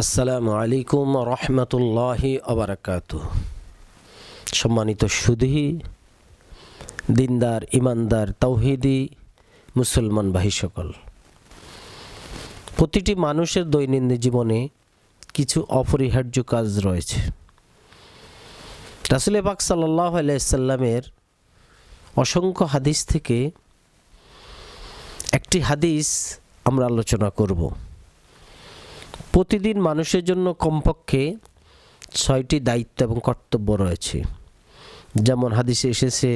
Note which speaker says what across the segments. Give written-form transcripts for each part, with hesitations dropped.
Speaker 1: আসসালামু আলাইকুম রহমতুল্লাহি আবরাকাতুহ। সম্মানিত সুধী, দিনদার, ইমানদার, তাওহীদি মুসলমান ভাই সকল, প্রতিটি মানুষের দৈনন্দিন জীবনে কিছু অপরিহার্য কাজ রয়েছে। রাসূল পাক সাল্লাল্লাহু আলাইহি সাল্লামের অসংখ্য হাদিস থেকে একটি হাদিস আমরা আলোচনা করব। প্রতিদিন মানুষের জন্য কমপক্ষে 6টি দায়িত্ব এবং কর্তব্য রয়েছে। যেমন হাদিসে এসেছে,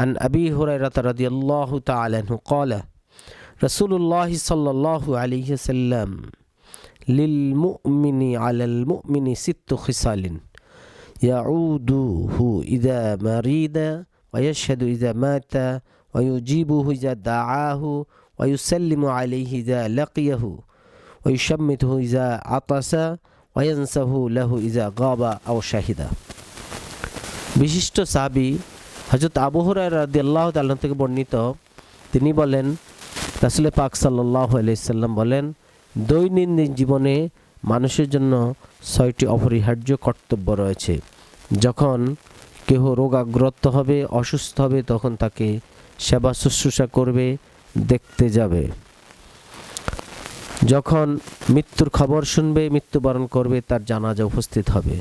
Speaker 1: আন আবি হুরায়রা রাদিয়াল্লাহু তাআলা আনহু ক্বালা রাসূলুল্লাহ সাল্লাল্লাহু আলাইহি ওয়াসাল্লাম লিল মুমিনি আলাল মুমিনি সিত্তু খিসালিন ইয়াউদুহু ইযা মারিদা ওয়া ইয়াশহাদু ইযা মাতা ওয়া ইউজিবুহু ইযা দাআহু ওয়া ইউসাল্লিমু আলাইহি ইযা লাকিয়াহু ওয়াইশাম্মিতুহু ইযা আতাসা ওয়ায়ানসাহু লাহু ইযা গাবা আও শাহিদা। বিশিষ্ট সাহাবী হযরত আবু হুরায়রা রাদিয়াল্লাহু তাআলা থেকে বর্ণিত, তিনি বলেন, রাসূল পাক সাল্লাল্লাহু আলাইহি সাল্লাম বলেন, দৈনন্দিন জীবনে মানুষের জন্য 6টি অপরিহার্য কর্তব্য রয়েছে। যখন কেহ রোগাগ্রস্ত হবে, অসুস্থ হবে, তখন তাকে সেবা শুশ্রূষা করবে, দেখতে যাবে। যখন মৃত্যুর খবর শুনবে, মৃত্যুবরণ করবে, তার জানাজা উপস্থিত হবে।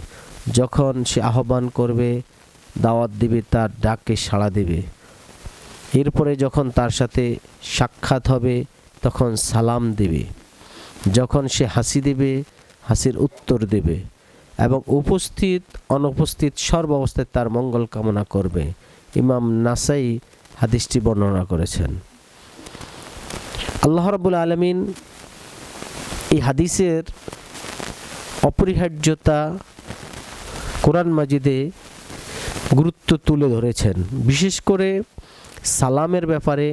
Speaker 1: যখন সে আহ্বান করবে, দাওয়াত দিবে, তার ডাকে সাড়া দেবে। এরপরে যখন তার সাথে সাক্ষাৎ হবে, তখন সালাম দেবে। যখন সে হাসি দেবে, হাসির উত্তর দেবে এবং উপস্থিত অনুপস্থিত সর্বাবস্থায় তার মঙ্গল কামনা করবে। ইমাম নাসাই হাদিসটি বর্ণনা করেছেন। আল্লাহ রাব্বুল আলামিন এই হাদিসের অপরিহার্যতা কোরআন মাজিদে গুরুত্ব তুলে ধরেছেন। বিশেষ করে সালামের ব্যাপারে,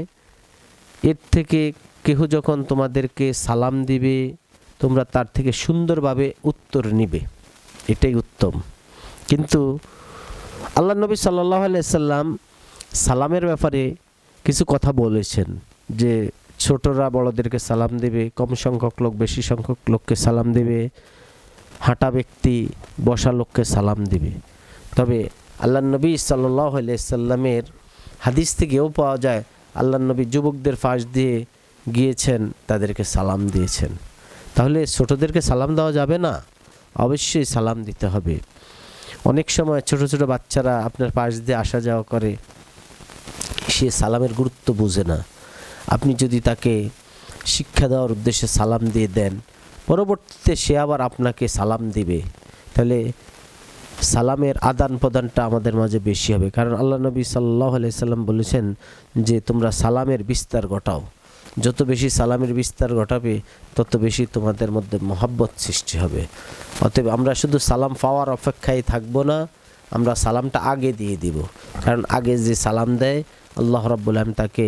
Speaker 1: এর থেকে কেহ যখন তোমাদেরকে সালাম দিবে, তোমরা তার থেকে সুন্দরভাবে উত্তর নিবে, এটাই উত্তম। কিন্তু আল্লাহ নবী সাল্লাল্লাহু আলাইহি সাল্লাম সালামের ব্যাপারে কিছু কথা বলেছেন, যে ছোটরা বড়দেরকে সালাম দেবে, কম সংখ্যক লোক বেশি সংখ্যক লোককে সালাম দেবে, হাঁটা ব্যক্তি বসা লোককে সালাম দেবে। তবে আল্লাহ নবী সাল্লাল্লাহু আলাইহি সাল্লামের হাদিস থেকেও পাওয়া যায়, আল্লাহ নবী যুবকদের পাশ দিয়ে গিয়েছেন, তাদেরকে সালাম দিয়েছেন। তাহলে ছোটদেরকে সালাম দেওয়া যাবে না? অবশ্যই সালাম দিতে হবে। অনেক সময় ছোট ছোট বাচ্চারা আপনার পাশ দিয়ে আসা যাওয়া করে, সে সালামের গুরুত্ব বুঝে না। আপনি যদি তাকে শিক্ষা দেওয়ার উদ্দেশ্যে সালাম দিয়ে দেন, পরবর্তীতে সে আবার আপনাকে সালাম দিবে, তাহলে সালামের আদান প্রদানটা আমাদের মাঝে বেশি হবে। কারণ আল্লাহ নবী সাল্লাল্লাহু আলাইহি সাল্লাম বলেছেন যে তোমরা সালামের বিস্তার ঘটাও। যত বেশি সালামের বিস্তার ঘটাবে, তত বেশি তোমাদের মধ্যে মহব্বত সৃষ্টি হবে। অতএব আমরা শুধু সালাম পাওয়ার অপেক্ষায় থাকবো না, আমরা সালামটা আগে দিয়ে দিব। কারণ আগে যে সালাম দেয়, আল্লাহ রাব্বুল আলামিন তাকে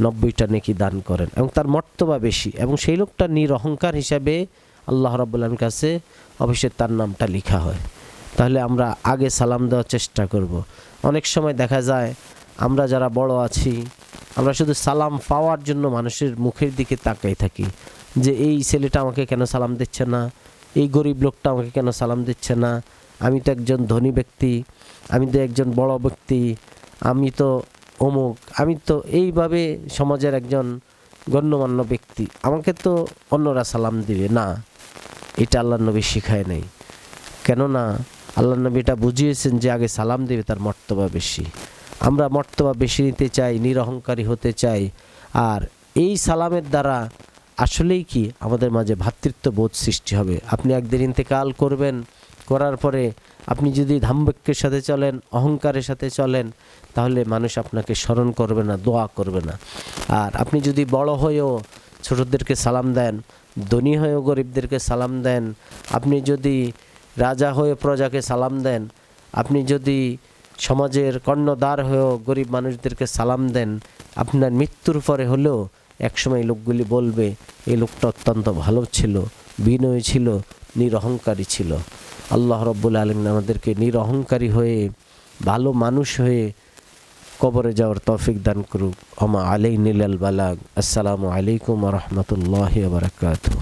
Speaker 1: 90টা নেকি দান করেন এবং তার মর্তবা বেশি, এবং সেই লোকটা নিরহংকার হিসাবে আল্লাহ রাব্বুল আলামিনের কাছে অবশ্যই তার নামটা লেখা হয়। তাহলে আমরা আগে সালাম দেওয়ার চেষ্টা করব। অনেক সময় দেখা যায় আমরা যারা বড় আছি, আমরা শুধু সালাম পাওয়ার জন্য মানুষের মুখের দিকে তাকাই থাকি, যে এই ছেলেটা আমাকে কেন সালাম দিচ্ছে না, এই গরিব লোকটা আমাকে কেন সালাম দিচ্ছে না, আমি তো একজন ধনী ব্যক্তি, আমি তো একজন বড় ব্যক্তি, আমি তো অমুক, আমি তো এইভাবে সমাজের একজন গণ্যমান্য ব্যক্তি, আমাকে তো অন্যরা সালাম দিবে না। এটা আল্লাহ নবী শিখায় নাই। কেননা আল্লাহ নবী এটা বুঝিয়েছেন যে আগে সালাম দেবে, তার মর্তবা বেশি। আমরা মর্তবা বেশি নিতে চাই, নিরহংকারী হতে চাই, আর এই সালামের দ্বারা আসলেই কি আমাদের মাঝে ভ্রাতৃত্ববোধ সৃষ্টি হবে। আপনি একদিন ইন্তেকাল করবেন, করার পরে আপনি যদি ধাম্বিকের সাথে চলেন, অহংকারের সাথে চলেন, তাহলে মানুষ আপনাকে স্মরণ করবে না, দোয়া করবে না। আর আপনি যদি বড় হয়েও ছোটদেরকে সালাম দেন, ধনী হয়েও গরিবদেরকে সালাম দেন, আপনি যদি রাজা হয়ে প্রজাকে সালাম দেন, আপনি যদি সমাজের কর্ণধার হয়েও গরিব মানুষদেরকে সালাম দেন, আপনার মৃত্যুর পরে হলেও একসময় লোকগুলি বলবে এই লোকটা অত্যন্ত ভালো ছিল, বিনয়ী ছিল, নিরহংকারী ছিল। আল্লাহ রাব্বুল আলামিন আমাদেরকে নিরহংকারী হয়ে, ভালো মানুষ হয়ে কবরে যাওয়ার তৌফিক দান করুক। আমা আলাইনিল বালাগ। আসসালামু আলাইকুম ওয়া রাহমাতুল্লাহি ওয়া বারাকাতুহু।